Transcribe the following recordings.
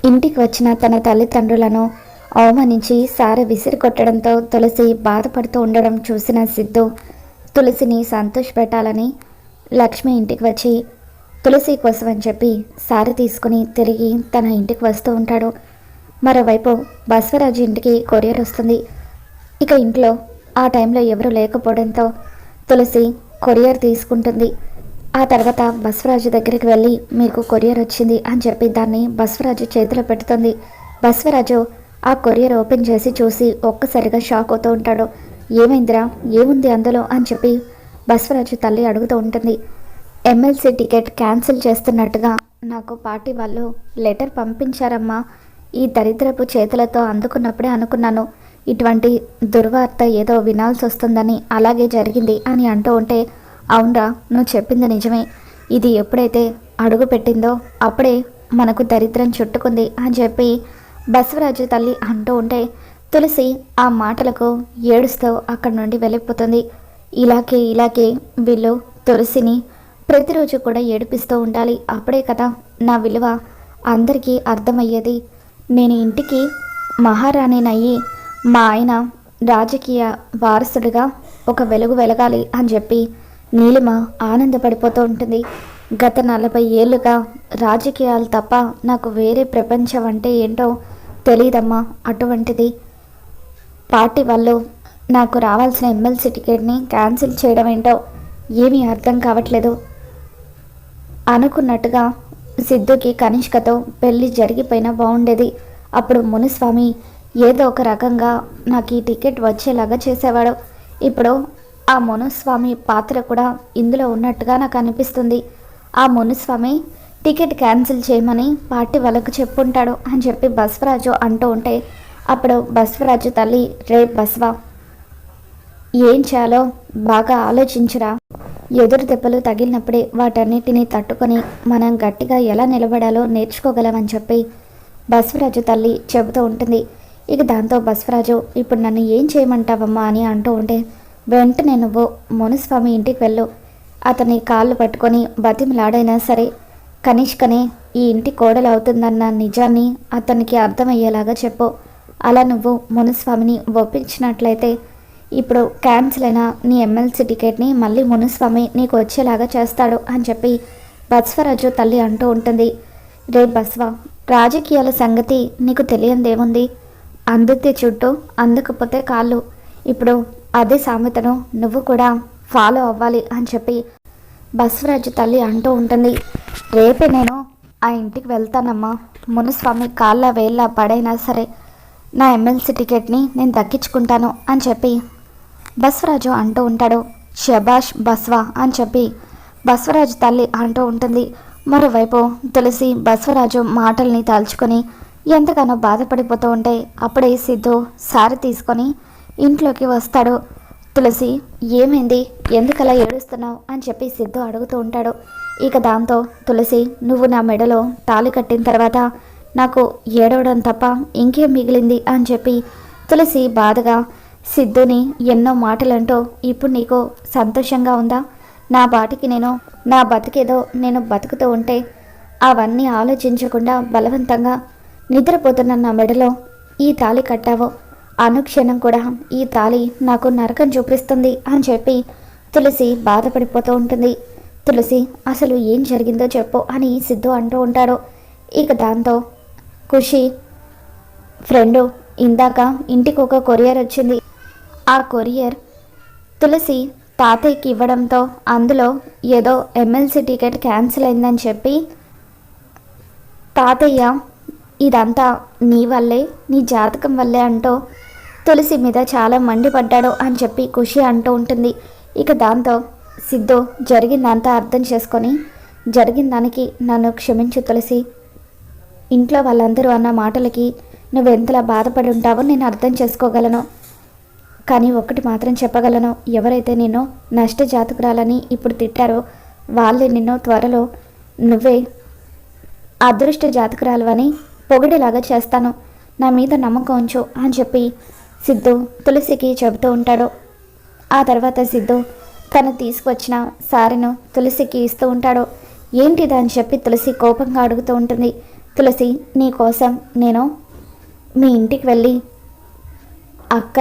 ఇంటికి వచ్చిన తన తల్లిదండ్రులను అవమానించి సారె విసిరి కొట్టడంతో తులసి బాధపడుతూ ఉండడం చూసిన సిద్ధు తులసిని సంతోషపెట్టాలని లక్ష్మి ఇంటికి వచ్చి తులసి కోసం అని చెప్పి సారె తీసుకుని తిరిగి తన ఇంటికి వస్తూ ఉంటాడు. మరోవైపు బసవరాజు ఇంటికి కొరియర్ వస్తుంది. ఇక ఇంట్లో ఆ టైంలో ఎవరు లేకపోవడంతో తులసి కొరియర్ తీసుకుంటుంది. ఆ తర్వాత బసవరాజు దగ్గరికి వెళ్ళి మీకు కొరియర్ వచ్చింది అని చెప్పి దాన్ని బసవరాజు చేతిలో పెడుతుంది. బసవరాజు ఆ కొరియర్ ఓపెన్ చేసి చూసి ఒక్కసారిగా షాక్ అవుతూ ఉంటాడు. ఏమైందిరా, ఏముంది అందులో అని చెప్పి బసవరాజు తల్లి అడుగుతూ ఉంటుంది. ఎమ్మెల్సీ టికెట్ క్యాన్సిల్ చేస్తున్నట్టుగా నాకు పార్టీ వాళ్ళు లెటర్ పంపించారమ్మా. ఈ దరిద్రపు చేతులతో అందుకున్నప్పుడే అనుకున్నాను ఇటువంటి దుర్వార్త ఏదో వినాల్సి వస్తుందని, అలాగే జరిగింది అని అంటూ ఉంటే, అవునరా, నువ్వు చెప్పింది నిజమే. ఇది ఎప్పుడైతే అడుగు పెట్టిందో అప్పుడే మనకు దరిద్రం చుట్టుకుంది అని చెప్పి బసవరాజు తల్లి అంటూ ఉంటే తులసి ఆ మాటలకు ఏడుస్తూ అక్కడి నుండి వెళ్ళిపోతుంది. ఇలాగే వీళ్ళు తులసిని ప్రతిరోజు కూడా ఏడిపిస్తూ ఉండాలి. అప్పుడే కదా నా విలువ అందరికీ అర్థమయ్యేది. నేను ఇంటికి మహారాణినయ్యి మా ఆయన రాజకీయ వారసుడిగా ఒక వెలుగు వెలగాలి అని చెప్పి నీలిమ ఆనందపడిపోతూ ఉంటుంది. గత 40 ఏళ్ళుగా రాజకీయాలు తప్ప నాకు వేరే ప్రపంచం అంటే ఏంటో తెలియదమ్మా. అటువంటిది పార్టీ వాళ్ళు నాకు రావాల్సిన ఎమ్మెల్సీ టికెట్ని క్యాన్సిల్ చేయడం ఏంటో ఏమీ అర్థం కావట్లేదు. అనుకున్నట్టుగా సిద్ధుకి కనిష్కతో పెళ్ళి జరిగిపోయినా బాగుండేది. అప్పుడు మునుస్వామి ఏదో ఒక రకంగా నాకు ఈ టికెట్ వచ్చేలాగా చేసేవాడు. ఇప్పుడు ఆ మునుస్వామి పాత్ర కూడా ఇందులో ఉన్నట్టుగా నాకు అనిపిస్తుంది. ఆ మునుస్వామి టికెట్ క్యాన్సిల్ చేయమని పార్టీ వాళ్ళకు చెప్పుంటాడు అని చెప్పి బసవరాజు అంటూ ఉంటే అప్పుడు బసవరాజు తల్లి, రే బసవ, ఏం చేయాలో బాగా ఆలోచించురా. ఎదురు దెబ్బలు తగిలినప్పుడే వాటన్నిటినీ తట్టుకొని మనం గట్టిగా ఎలా నిలబడాలో నేర్చుకోగలమని చెప్పి బసవరాజు తల్లి చెబుతూ ఉంటుంది. ఇక దాంతో బసవరాజు, ఇప్పుడు నన్ను ఏం చేయమంటావమ్మా అని అంటూ ఉంటే, వెంటనే నువ్వు మునుస్వామి ఇంటికి వెళ్ళు. అతని కాళ్ళు పట్టుకొని బతిమలాడైనా సరే కనిష్కనే ఈ ఇంటి కోడలు అవుతుందన్న నిజాన్ని అతనికి అర్థమయ్యేలాగా చెప్పు. అలా నువ్వు మునుస్వామిని ఒప్పించినట్లయితే ఇప్పుడు క్యాన్సిల్ అయిన నీ ఎమ్మెల్సీ టికెట్ని మళ్ళీ మునుస్వామి నీకు వచ్చేలాగా చేస్తాడు అని చెప్పి బసవరాజు తల్లి అంటూ ఉంటుంది. రే బసవ, రాజకీయాల సంగతి నీకు తెలియందేముంది? అందుతే చుట్టూ, అందకపోతే కాళ్ళు. ఇప్పుడు అదే సామెతను నువ్వు కూడా ఫాలో అవ్వాలి అని చెప్పి బసవరాజు తల్లి అంటూ ఉంటుంది. రేపే నేను ఆ ఇంటికి వెళ్తానమ్మా. మునుస్వామి కాళ్ళ వేళ్ళ పడైనా సరే నా ఎమ్మెల్సీ టికెట్ని నేను దక్కించుకుంటాను అని చెప్పి బసవరాజు అంటూ ఉంటాడు. శబాష్ బస్వా అని చెప్పి బసవరాజు తల్లి అంటూ ఉంటుంది. మరోవైపు తులసి బసవరాజు మాటల్ని తలుచుకొని ఎంతగానో బాధపడిపోతూ ఉంటే అప్పుడే సిద్ధు సారి తీసుకొని ఇంట్లోకి వస్తాడు. తులసి, ఏమైంది, ఎందుకలా ఏడుస్తున్నావు అని చెప్పి సిద్ధు అడుగుతూ ఉంటాడు. ఇక దాంతో తులసి, నువ్వు నా మెడలో తాళి కట్టిన తర్వాత నాకు ఏడవడం తప్ప ఇంకేం మిగిలింది అని చెప్పి తులసి బాధగా సిద్ధుని ఎన్నో మాటలంటూ, ఇప్పుడు నీకు సంతోషంగా ఉందా? నా బాటికి నా బతికేదో నేను బతుకుతూ ఉంటే అవన్నీ ఆలోచించకుండా బలవంతంగా నిద్రపోతున్న నా మెడలో ఈ తాళి కట్టావు. అనుక్షణం కూడా ఈ తాళి నాకు నరకం చూపిస్తుంది అని చెప్పి తులసి బాధపడిపోతూ ఉంటుంది. తులసి, అసలు ఏం జరిగిందో చెప్పు అని సిద్ధు అంటూ ఉంటాడు. ఇక దాంతో ఖుషి, ఫ్రెండు, ఇందాక ఇంటికి ఒక కొరియర్ వచ్చింది. ఆ కొరియర్ తులసి తాతయ్యకి ఇవ్వడంతో అందులో ఏదో ఎమ్మెల్సీ టికెట్ క్యాన్సిల్ అయిందని చెప్పి, తాతయ్య ఇదంతా నీ వల్లే, నీ జాతకం వల్లే అంటూ తులసి మీద చాలా మండిపడ్డాడు అని చెప్పి ఖుషి అంటూ ఉంటుంది. ఇక దాంతో సిద్ధు జరిగిందంతా అర్థం చేసుకొని, జరిగిన దానికి నన్ను క్షమించు తులసి. ఇంట్లో వాళ్ళందరూ అన్న మాటలకి నువ్వెంతలా బాధపడి ఉంటావో నేను అర్థం చేసుకోగలను. కానీ ఒకటి మాత్రం చెప్పగలను, ఎవరైతే నిన్ను నష్ట జాతకురాలని ఇప్పుడు తిట్టారో వాళ్ళే నిన్ను త్వరలో నువ్వే అదృష్ట జాతకురాలు అని పొగిడేలాగా చేస్తాను. నా మీద నమ్మకం ఉంచు అని చెప్పి సిద్ధు తులసికి చెబుతూ ఉంటాడు. ఆ తర్వాత సిద్ధు తను తీసుకొచ్చిన సారెను తులసికి ఇస్తూ ఉంటాడు. ఏంటిదని చెప్పి తులసి కోపంగా అడుగుతూ ఉంటుంది. తులసి, నీకోసం నేను మీ ఇంటికి వెళ్ళి అక్క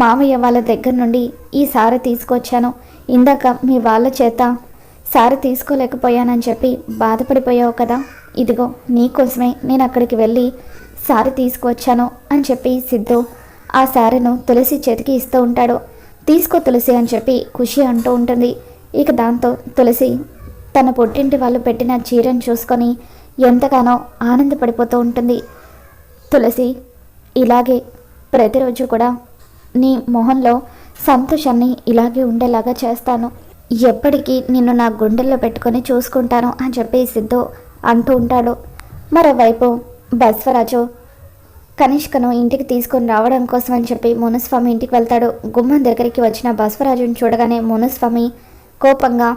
మామయ్య వాళ్ళ దగ్గర నుండి ఈ సారీ తీసుకొచ్చాను. ఇందాక మీ వాళ్ళ చేత సారీ తీసుకోలేకపోయానని చెప్పి బాధపడిపోయావు కదా, ఇదిగో నీకోసమే నేను అక్కడికి వెళ్ళి సారీ తీసుకువచ్చాను అని చెప్పి సిద్ధు ఆ సారీను తులసి చేతికి ఇస్తూ ఉంటాడు. తీసుకో తులసి అని చెప్పి ఖుషి అంటూ ఉంటుంది. ఇక దాంతో తులసి తన పుట్టింటి వాళ్ళు పెట్టిన చీరను చూసుకొని ఎంతగానో ఆనందపడిపోతూ ఉంటుంది. తులసి, ఇలాగే ప్రతిరోజు కూడా నీ మొహంలో సంతోషాన్ని ఇలాగే ఉండేలాగా చేస్తాను, ఎప్పటికీ నిన్ను నా గుండెల్లో పెట్టుకొని చూసుకుంటాను అని చెప్పి సిద్ధు అంటూ ఉంటాడు. మరోవైపు బస్వరాజు కనిష్కను ఇంటికి తీసుకొని రావడం కోసం అని చెప్పి మునుస్వామి ఇంటికి వెళ్తాడు. గుమ్మం దగ్గరికి వచ్చిన బస్వరాజుని చూడగానే మునుస్వామి కోపంగా,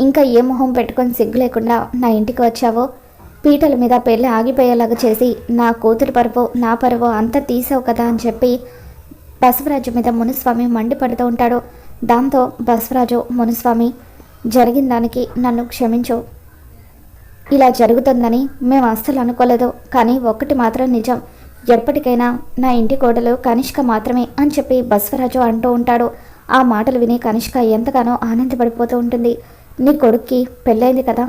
ఇంకా ఏ మొహం పెట్టుకొని సిగ్గు లేకుండా నా ఇంటికి వచ్చావో, పీటల మీద పెళ్ళి ఆగిపోయేలాగా చేసి నా కూతురు పరువు నా పరువు అంతా తీసావు కదా అని చెప్పి బసవరాజు మీద మునుస్వామి మండిపడుతూ ఉంటాడు. దాంతో బసవరాజు, మునుస్వామి, జరిగిన దానికి నన్ను క్షమించు, ఇలా జరుగుతుందని మేము అస్సలు అనుకోలేదు, కానీ ఒక్కటి మాత్రం నిజం, ఎప్పటికైనా నా ఇంటి కోడలు కనిష్క మాత్రమే అని చెప్పి బసవరాజు అంటూ ఉంటాడు. ఆ మాటలు విని కనిష్క ఎంతగానో ఆనందపడిపోతూ ఉంటుంది. నీ కొడుక్కి పెళ్ళైంది కదా,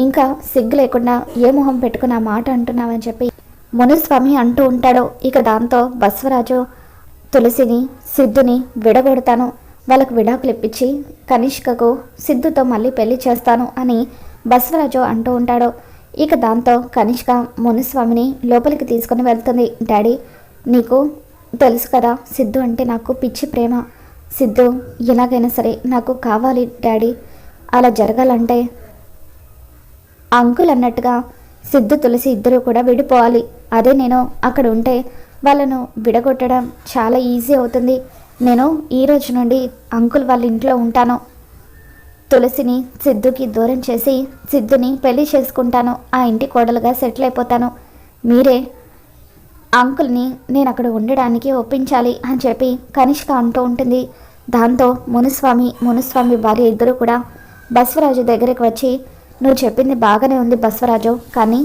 ఇంకా సిగ్గు లేకుండా ఏ మొహం పెట్టుకుని ఆ మాట అంటున్నావని చెప్పి మునుస్వామి అంటూ ఉంటాడు. ఇక దాంతో బసవరాజు తులసిని సిద్ధుని విడగొడతాను, వాళ్ళకు విడాకులు ఇప్పించి కనిష్కకు సిద్ధుతో మళ్ళీ పెళ్లి చేస్తాను అని బసవరాజు అంటూ ఉంటాడు. ఇక దాంతో కనిష్క మునుస్వామిని లోపలికి తీసుకుని వెళ్తుంది. డాడీ, నీకు తెలుసు కదా సిద్ధు అంటే నాకు పిచ్చి ప్రేమ, సిద్ధు ఎలాగైనా సరే నాకు కావాలి డాడీ, అలా జరగాలంటే అంకుల్ అన్నట్టుగా సిద్ధు తులసి ఇద్దరు కూడా విడిపోవాలి, అదే నేను అక్కడ ఉంటే వాళ్ళను విడగొట్టడం చాలా ఈజీ అవుతుంది, నేను ఈ రోజు నుండి అంకుల్ వాళ్ళ ఇంట్లో ఉంటాను, తులసిని సిద్ధుకి దూరం చేసి సిద్ధుని పెళ్లి చేసుకుంటాను, ఆ ఇంటి కోడలుగా సెటిల్ అయిపోతాను, మీరే అంకుల్ని నేను అక్కడ ఉండడానికి ఒప్పించాలి అని చెప్పి కనిష్క అంటూ ఉంటుంది. దాంతో మునుస్వామి భార్య ఇద్దరు కూడా బసవరాజు దగ్గరికి వచ్చి, నువ్వు చెప్పింది బాగానే ఉంది బసవరాజు, కానీ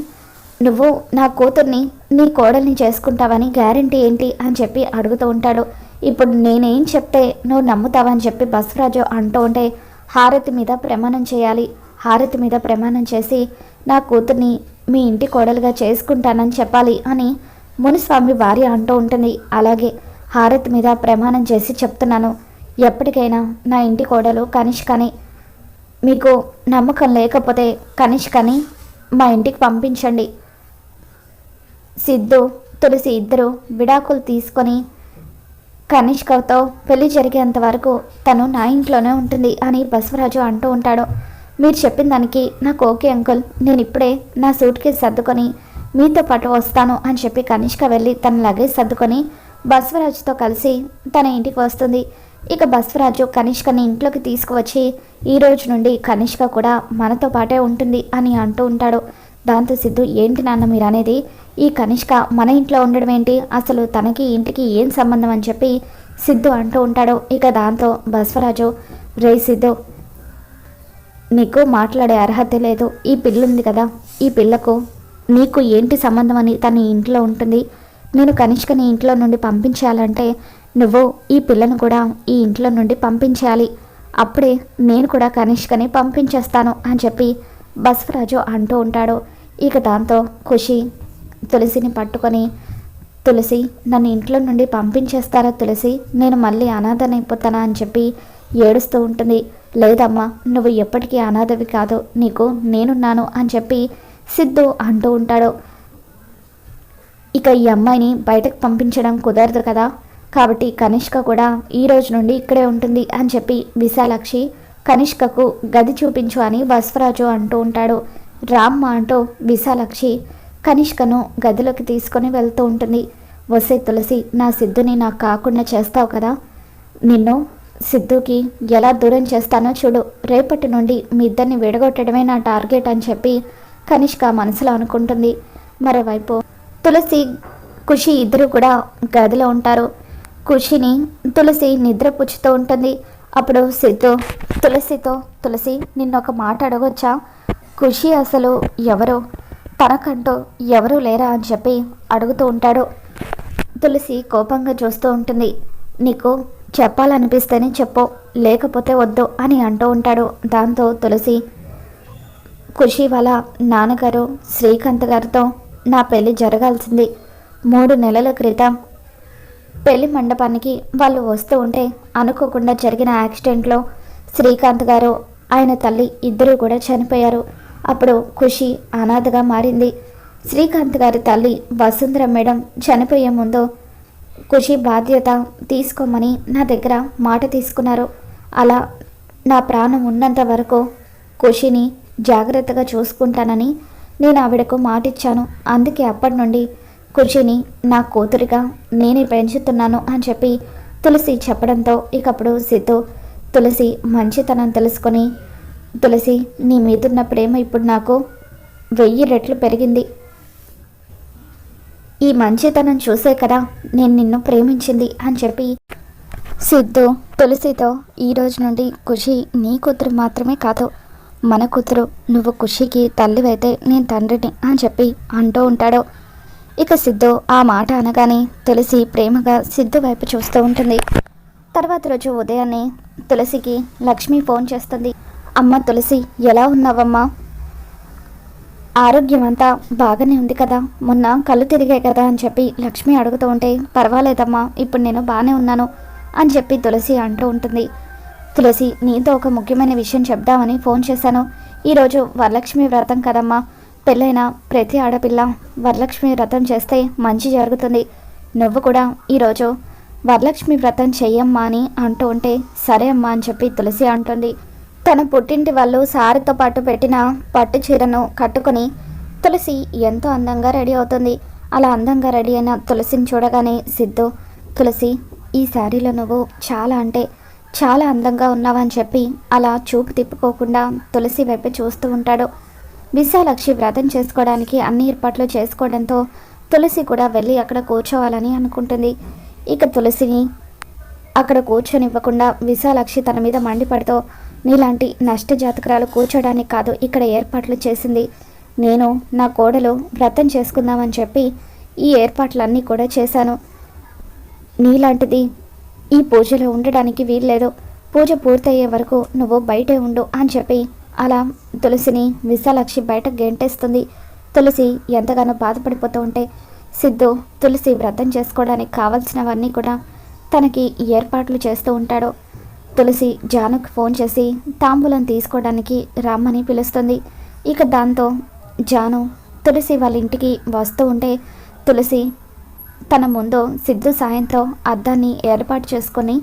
నువ్వు నా కూతుర్ని నీ కోడల్ని చేసుకుంటావని గ్యారంటీ ఏంటి అని చెప్పి అడుగుతూ ఉంటాడు. ఇప్పుడు నేనేం చెప్తే నువ్వు నమ్ముతావని చెప్పి బసవరాజు అంటూ ఉంటే, హారతి మీద ప్రమాణం చేయాలి, హారతి మీద ప్రమాణం చేసి నా కూతుర్ని మీ ఇంటి కోడలుగా చేసుకుంటానని చెప్పాలి అని మునుస్వామి భార్య అంటూ ఉంటుంది. అలాగే హారతి మీద ప్రమాణం చేసి చెప్తున్నాను, ఎప్పటికైనా నా ఇంటి కోడలు కనిష్కని, మీకు నమ్మకం లేకపోతే కనిష్కని మా ఇంటికి పంపించండి, సిద్ధు తులసి ఇద్దరు విడాకులు తీసుకొని కనిష్కతో పెళ్లి జరిగేంత వరకు తను నా ఇంట్లోనే ఉంటుంది అని బసవరాజు అంటూ ఉంటాడు. మీరు చెప్పిన దానికి నాకు ఓకే అంకుల్, నేను ఇప్పుడే నా సూట్ కేసు సర్దుకొని మీతో పాటు వస్తాను అని చెప్పి కనిష్క వెళ్ళి తన లగేజ్ సర్దుకొని బసవరాజుతో కలిసి తన ఇంటికి వస్తుంది. ఇక బసవరాజు కనిష్కని ఇంట్లోకి తీసుకువచ్చి ఈ రోజు నుండి కనిష్క కూడా మనతో పాటే ఉంటుంది అని అంటూ ఉంటాడు. దాంతో సిద్ధు, ఏంటి నాన్న మీరు అనేది, ఈ కనిష్క మన ఇంట్లో ఉండడం ఏంటి, అసలు తనకి ఇంటికి ఏం సంబంధం అని చెప్పి సిద్ధు అంటూ ఉంటాడు. ఇక దాంతో బసవరాజు, రే సిద్ధు, నీకు మాట్లాడే అర్హత లేదు, ఈ పిల్ల ఉంది కదా, ఈ పిల్లకు నీకు ఏంటి సంబంధం అని తన ఇంట్లో ఉంటుంది, నేను కనిష్కని ఇంట్లో నుండి పంపించాలంటే నువ్వు ఈ పిల్లను కూడా ఈ ఇంట్లో నుండి పంపించాలి, అప్పుడే నేను కూడా కనిష్కని పంపించేస్తాను అని చెప్పి బసవరాజు అంటూ ఉంటాడు. ఇక దాంతో ఖుషి తులసిని పట్టుకొని, తులసి నన్ను ఇంట్లో నుండి పంపించేస్తారా తులసి, నేను మళ్ళీ అనాథనైపోతానా అని చెప్పి ఏడుస్తూ ఉంటుంది. లేదమ్మా, నువ్వు ఎప్పటికీ అనాథవి కాదు, నీకు నేనున్నాను అని చెప్పి సిద్ధు అంటూ ఉంటాడు. ఇక ఈ అమ్మాయిని బయటకు పంపించడం కుదరదు కదా, కాబట్టి కనిష్క కూడా ఈ రోజు నుండి ఇక్కడే ఉంటుంది అని చెప్పి విశాలాక్షి కనిష్కకు గది చూపించు అని బసవరాజు అంటూ ఉంటాడు. రామ్మ అంటూ విశాలాక్షి కనిష్కను గదిలోకి తీసుకొని వెళ్తూ ఉంటుంది. వసే తులసి, నా సిద్ధుని నాకు కాకుండా చేస్తావు కదా, నిన్ను సిద్ధుకి ఎలా దూరం చేస్తానో చూడు, రేపటి నుండి మీ ఇద్దరిని విడగొట్టడమే నా టార్గెట్ అని చెప్పి కనిష్క మనసులో అనుకుంటుంది. మరోవైపు తులసి ఖుషి ఇద్దరు కూడా గదిలో ఉంటారు. ఖుషిని తులసి నిద్ర పుచ్చుతూ ఉంటుంది. అప్పుడు సిద్ధు తులసితో, తులసి నిన్నొక మాట అడగొచ్చా, ఖుషి అసలు ఎవరో, తనకంటూ ఎవరూ లేరా అని చెప్పి అడుగుతూ ఉంటాడు. తులసి కోపంగా చూస్తూ ఉంటుంది. నీకు చెప్పాలనిపిస్తేనే చెప్పు, లేకపోతే వద్దు అని అంటూ ఉంటాడు. దాంతో తులసి ఖుషి వాళ్ళ నాన్నగారు శ్రీకాంత్ గారితో నా పెళ్లి జరగాల్సింది. 3 నెలల క్రితం పెళ్లి మండపానికి వాళ్ళు వస్తూ ఉంటే అనుకోకుండా జరిగిన యాక్సిడెంట్లో శ్రీకాంత్ గారు ఆయన తల్లి ఇద్దరూ కూడా చనిపోయారు. అప్పుడు ఖుషి అనాథగా మారింది. శ్రీకాంత్ గారి తల్లి వసుంధర మేడం చనిపోయే ముందు ఖుషి బాధ్యత తీసుకోమని నా దగ్గర మాట తీసుకున్నారు. అలా నా ప్రాణం ఉన్నంత వరకు ఖుషిని జాగ్రత్తగా చూసుకుంటానని నేను ఆవిడకు మాటిచ్చాను. అందుకే అప్పటి నుండి ఖుషిని నా కూతురిగా నేనే పెంచుతున్నాను అని చెప్పి తులసి చెప్పడంతో ఇకప్పుడు సిద్ధు తులసి మంచితనం తెలుసుకొని, తులసి నీ మీదున్న ప్రేమ ఇప్పుడు నాకు 1000 రెట్లు పెరిగింది. ఈ మంచితనం చూసే కదా నేను నిన్ను ప్రేమించింది అని చెప్పి సిద్ధు తులసితో ఈ రోజు నుండి ఖుషి నీ కూతురు మాత్రమే కాదు, మన కూతురు, నువ్వు ఖుషికి తల్లివైతే నేను తండ్రిని అని చెప్పి అంటూ ఉంటాడు. ఇక సిద్ధు ఆ మాట అనగానే తులసి ప్రేమగా సిద్ధు వైపు చూస్తూ ఉంటుంది. తర్వాత రోజు ఉదయాన్నే తులసికి లక్ష్మి ఫోన్ చేస్తుంది. అమ్మ తులసి, ఎలా ఉన్నావమ్మా? ఆరోగ్యం అంతా బాగానే ఉంది కదా, మొన్న కళ్ళు తిరిగాయి కదా అని చెప్పి లక్ష్మి అడుగుతూ ఉంటే, పర్వాలేదమ్మా, ఇప్పుడు నేను బాగానే ఉన్నాను అని చెప్పి తులసి అంటూ ఉంటుంది. తులసి, నీతో ఒక ముఖ్యమైన విషయం చెప్దామని ఫోన్ చేశాను. ఈరోజు వరలక్ష్మి వ్రతం కదమ్మా, పెళ్ళైన ప్రతి ఆడపిల్ల వరలక్ష్మి వ్రతం చేస్తే మంచి జరుగుతుంది. నువ్వు కూడా ఈరోజు వరలక్ష్మి వ్రతం చెయ్యమ్మా అని అంటూ ఉంటే, సరే అమ్మా అని చెప్పి తులసి అంటుంది. తన పుట్టింటి వాళ్ళు సారితో పాటు పెట్టిన పట్టు చీరను కట్టుకొని తులసి ఎంతో అందంగా రెడీ అవుతుంది. అలా అందంగా రెడీ అయిన తులసిని చూడగానే సిద్ధు, తులసి ఈ శారీలో నువ్వు చాలా అంటే చాలా అందంగా ఉన్నావని చెప్పి అలా చూపు తిప్పుకోకుండా తులసి వైపు చూస్తూ ఉంటాడు. విశాలాక్షి వ్రతం చేసుకోవడానికి అన్ని ఏర్పాట్లు చేసుకోవడంతో తులసి కూడా వెళ్ళి అక్కడ కూర్చోవాలని అనుకుంటుంది. ఇక తులసిని అక్కడ కూర్చొనివ్వకుండా విశాలాక్షి తన మీద మండిపడుతూ, నీలాంటి నష్టజాతకురాలు కూర్చోడానికి కాదు ఇక్కడ ఏర్పాట్లు చేసింది, నేను నా కోడలు వ్రతం చేసుకుందామని చెప్పి ఈ ఏర్పాట్లన్నీ కూడా చేశాను. నీలాంటిది ఈ పూజలో ఉండడానికి వీల్లేదు, పూజ పూర్తయ్యే వరకు నువ్వు బయటే ఉండు అని చెప్పి అలా తులసిని విశాలాక్షి బయట గెంటేస్తుంది. తులసి ఎంతగానో బాధపడిపోతూ ఉంటే సిద్ధు తులసి వ్రతం చేసుకోవడానికి కావాల్సినవన్నీ కూడా తనకి ఏర్పాట్లు చేస్తూ ఉంటాడు. తులసి జానుకి ఫోన్ చేసి తాంబూలం తీసుకోవడానికి రమ్మని పిలుస్తుంది. ఇక దాంతో జాను తులసి వాళ్ళ ఇంటికి వస్తూ ఉంటే తులసి తన ముందు సిద్ధు సాయంతో అద్దాన్ని ఏర్పాటు చేసుకొని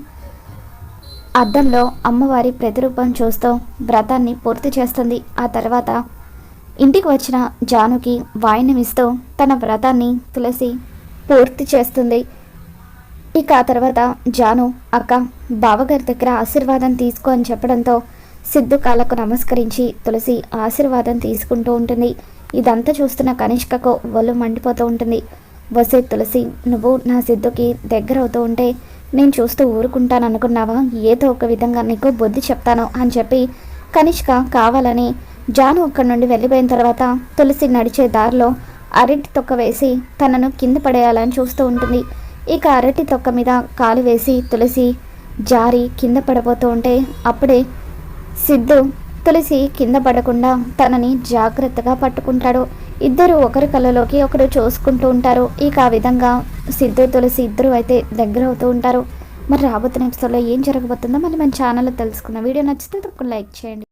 అద్దంలో అమ్మవారి ప్రతిరూపం చూస్తూ వ్రతాన్ని పూర్తి చేస్తుంది. ఆ తర్వాత ఇంటికి వచ్చిన జానుకి వాయినం ఇస్తూ తన వ్రతాన్ని తులసి పూర్తి చేస్తుంది. ఇక ఆ తర్వాత జాను, అక్క, బావగారి దగ్గర ఆశీర్వాదం తీసుకో అని చెప్పడంతో సిద్ధు కాళ్ళకు నమస్కరించి తులసి ఆశీర్వాదం తీసుకుంటూ ఉంటుంది. ఇదంతా చూస్తున్న కనిష్కకు ఒళ్ళు మండిపోతూ ఉంటుంది. వసే తులసి, నువ్వు నా సిద్ధుకి దగ్గర అవుతూ ఉంటే నేను చూస్తూ ఊరుకుంటాను అనుకున్నావా? ఏదో ఒక విధంగా నీకు బుద్ధి చెప్తాను అని చెప్పి కనిష్క కావాలని జాను అక్కడి నుండి వెళ్ళిపోయిన తర్వాత తులసి నడిచే దారిలో అరటి తొక్క వేసి తనను కింద పడేయాలని చూస్తూ ఉంటుంది. ఇక అరటి తొక్క మీద కాలు వేసి తులసి జారి కింద పడిపోతూ ఉంటే అప్పుడే సిద్ధు తులసి కింద పడకుండా తనని జాగ్రత్తగా పట్టుకుంటాడు. ఇద్దరు ఒకరి కళ్ళలోకి ఒకరు చూసుకుంటూ ఉంటారు. ఇక ఆ విధంగా సిద్ధు తులసి ఇద్దరు అయితే దగ్గర అవుతూ ఉంటారు. మరి రాబోతున్న ఎపిసోడ్లో ఏం జరగబోతుందో మళ్ళీ మన ఛానల్లో తెలుసుకున్న వీడియో నచ్చితే తప్పకుండా లైక్ చేయండి.